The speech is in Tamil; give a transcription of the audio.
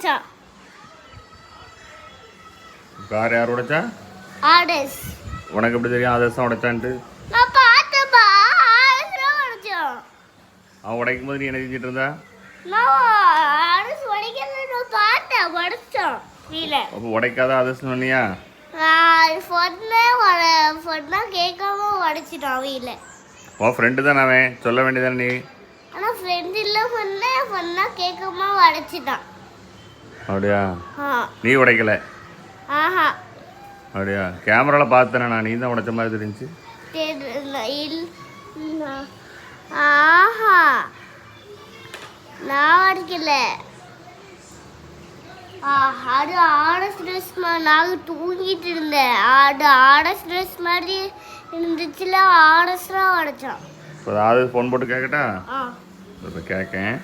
உடைச்சான். கார் யார் உடைச்சா? ஆடஸ். உனக்கு எப்படி தெரியும் ஆதர்ஸ் தான் உடைச்சான்ட்டு? நான் பார்த்தப்பா ஆடஸ் தான் உடைச்சான். அவன் உடைக்கும் போது நீ என்ன செஞ்சிட்டு இருந்தா? நான் ஆடஸ் உடைக்கிறத பார்த்தேன், உடைச்சான் வீல. அப்போ உடைக்காத ஆதர்ஸ் சொன்னியா? சொன்னா கேட்காம உடைச்சிட்டான் வீல. உன் ஃப்ரெண்டு தான் அவன், சொல்ல வேண்டியதானே நீ? ஆனால் ஃப்ரெண்ட் இல்லை, சொன்னா கேட்காம உடைச்சிட்டான். அப்படியா? நீ உடைக்கல? ஆஹா. அப்படியா? கேமராவில் பார்த்தேனே நான், நீ தான் உடைச்ச மாதிரி தெரிஞ்சு. ஆஹா, நான் உடைக்கல. அது ஆடஸ் ட்ரெஸ் மாதிரி நாங்கள் தூங்கிட்டு இருந்தேன். அது ஆடஸ் ட்ரெஸ் மாதிரி இருந்துச்சுல, ஆடஸ்லாம் உடைச்சான். இப்போ அதாவது ஃபோன் போட்டு கேட்கட்டா? இப்போ கேட்கேன்.